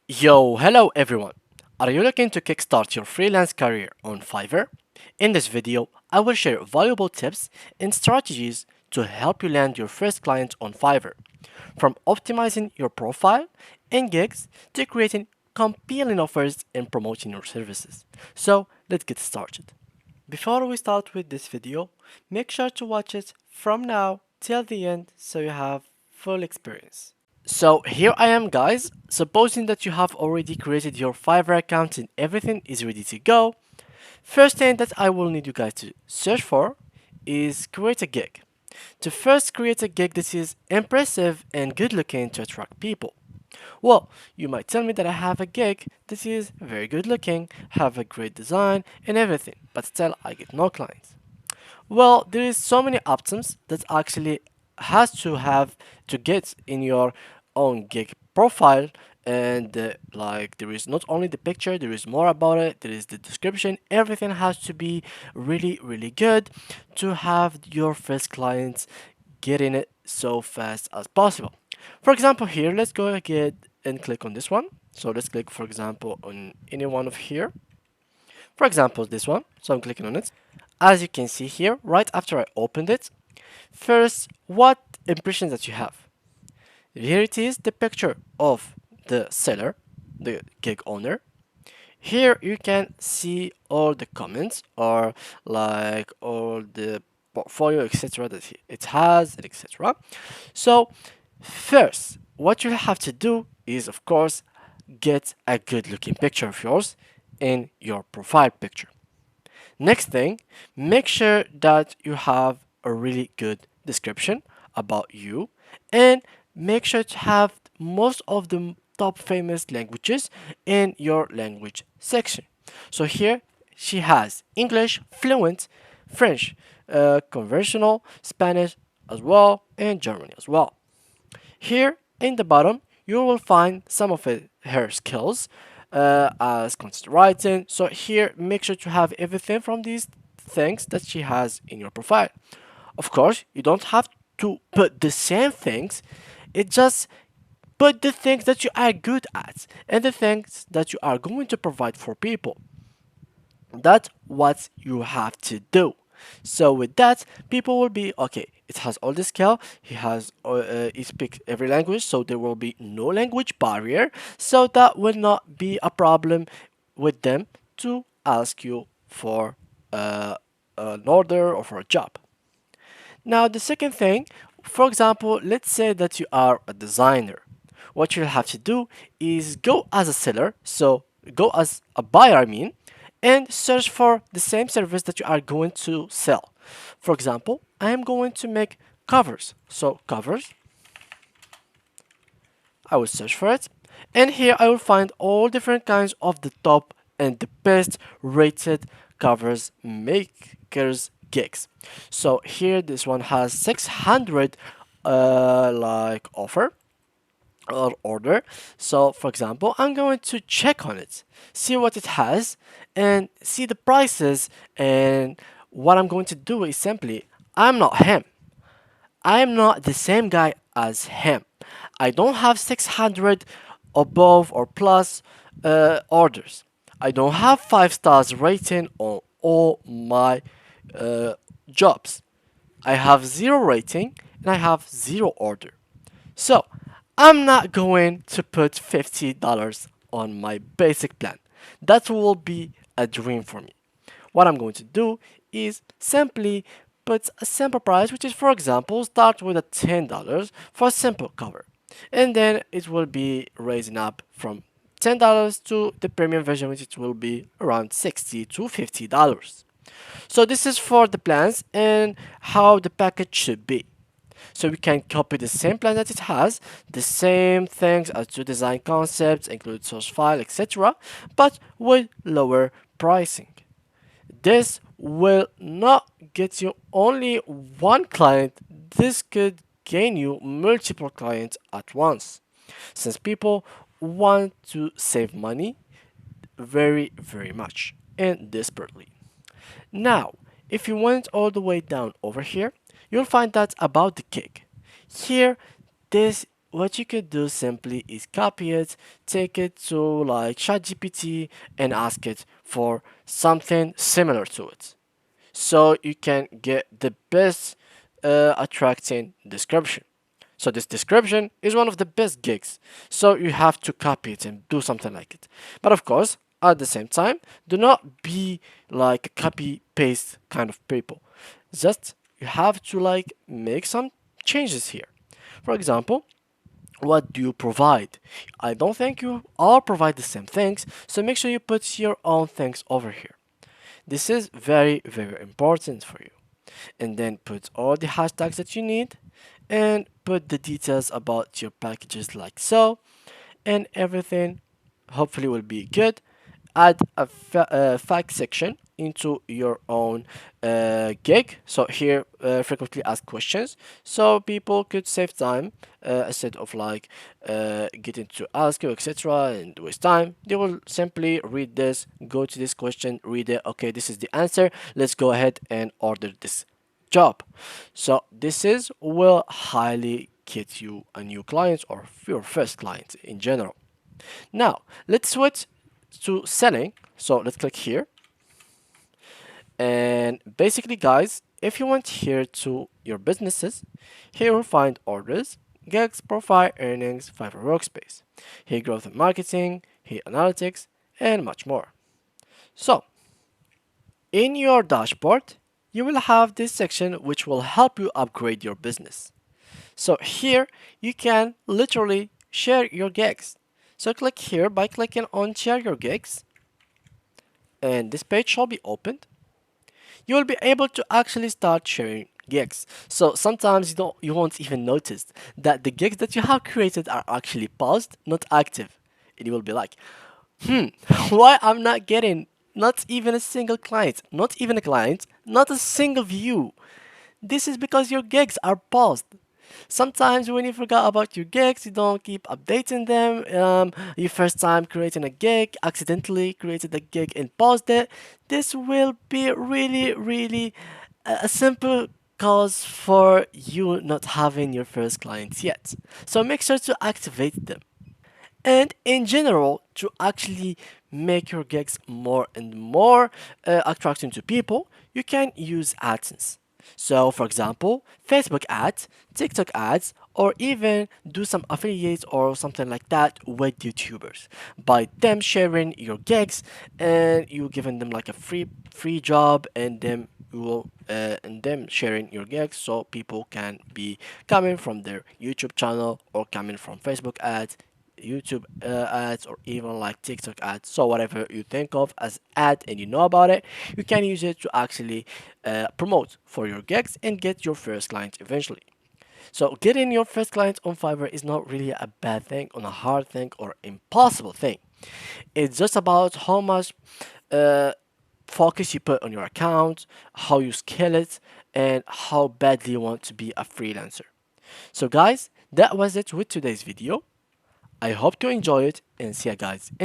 Hello everyone. Are you looking to kickstart your freelance career on Fiverr? In this video, I will share valuable tips and strategies to help you land your first client on Fiverr. From optimizing your profile and gigs to creating compelling offers and promoting your services. So, let's get started. Before we start with this video, make sure to watch it from now till the end so you have full experience. So here I am guys, supposing that you have already created your Fiverr account and everything is ready to go. First thing that I will need you guys to search for is create a gig. To first create a gig that is impressive and good looking to attract people. Well, you might tell me that I have a gig that is very good looking, have a great design and everything, but still I get no clients. Well, there is so many options that actually has to have to get in your own gig profile and like there is not only the picture, there is more about it, there is the description, everything has to be really good to have your first clients getting it so fast as possible. For example, here let's go ahead and click on this one. So let's click for example on any one of here, for example this one. So I'm clicking on it. As you can see here, right after I opened it, first, what impressions that you have? Here it is, the picture of the seller, the gig owner. Here you can see all the comments or like all the portfolio, etc. that it has, and etc. So first, what you have to do is, of course, get a good looking picture of yours in your profile picture. Next thing, make sure that you have a really good description about you and make sure to have most of the top famous languages in your language section. So here she has English, fluent, French, conversational, Spanish as well, and German as well. Here in the bottom, you will find some of her skills as content writing. So here, make sure to have everything from these things that she has in your profile. Of course, you don't have to put the same things. It just put the things that you are good at and the things that you are going to provide for people. That's what you have to do. So with that, people will be okay. It has all the skill. He speaks every language, so there will be no language barrier. So that will not be a problem with them to ask you for an order or for a job. Now, the second thing, for example, let's say that you are a designer. What you'll have to do is go as a seller, so go as a buyer, I mean, and search for the same service that you are going to sell. For example, I am going to make covers. So, covers, I will search for it, and here I will find all different kinds of the top and the best rated covers makers gigs. So here this one has 600 like offer or order. So for example, I'm going to check on it, see what it has and see the prices, and what I'm going to do is simply, I'm not him, I am not the same guy as him. I don't have 600 above or plus orders. I don't have 5 stars rating on all my uh, jobs. I have 0 rating and I have 0 order. So I'm not going to put $50 on my basic plan. That will be a dream for me. What I'm going to do is simply put a simple price, which is, for example, start with a $10 for a simple cover. And then it will be raising up from $10 to the premium version, which it will be around $60 to $50. So this is for the plans and how the package should be. So we can copy the same plan that it has, the same things as to design concepts, include source file, etc., but with lower pricing. This will not get you only one client, this could gain you multiple clients at once, since people want to save money very much and desperately. Now, if you went all the way down over here, you'll find that about the gig. Here, this what you could do simply is copy it, take it to like ChatGPT and ask it for something similar to it. So you can get the best attracting description. So this description is one of the best gigs. So you have to copy it and do something like it. But of course, at the same time, do not be like a copy paste kind of people. Just you have to like make some changes here. For example, what do you provide? I don't think you all provide the same things, so make sure you put your own things over here. This is very, very important for you. And then put all the hashtags that you need and put the details about your packages like so, and everything hopefully will be good. Add a fact section into your own gig. So here, frequently asked questions, so people could save time instead of like getting to ask you, etc., and waste time. They will simply read this, go to this question, read it. Okay, this is the answer. Let's go ahead and order this job. So this is will highly get you a new client or your first client in general. Now let's switch to selling. So let's click here. And basically, guys, if you went here to your businesses, here you'll find orders, gigs, profile, earnings, Fiverr workspace. Here growth and marketing, here analytics, and much more. So in your dashboard, you will have this section which will help you upgrade your business. So here you can literally share your gigs. So click here by clicking on share your gigs, and this page shall be opened. You will be able to actually start sharing gigs. So sometimes you won't even notice that the gigs that you have created are actually paused, not active. And you will be like, why I'm not getting not even a single client, not even a client, not a single view. This is because your gigs are paused. Sometimes when you forgot about your gigs, you don't keep updating them. Your first time creating a gig, accidentally created a gig and paused it. This will be really, really a simple cause for you not having your first clients yet. So make sure to activate them. And in general, to actually make your gigs more and more attractive to people, you can use AdSense. So, for example, Facebook ads, TikTok ads, or even do some affiliates or something like that with YouTubers by them sharing your gigs and you giving them like a free job, and them you will and them sharing your gigs so people can be coming from their YouTube channel or coming from Facebook ads, YouTube ads, or even like TikTok ads. So whatever you think of as ad and you know about it, you can use it to actually promote for your gigs and get your first client eventually. So getting your first client on Fiverr is not really a bad thing, or a hard thing, or impossible thing. It's just about how much uh, focus you put on your account, how you scale it, and how badly you want to be a freelancer. So guys, that was it with today's video. I hope to enjoy it and see you guys in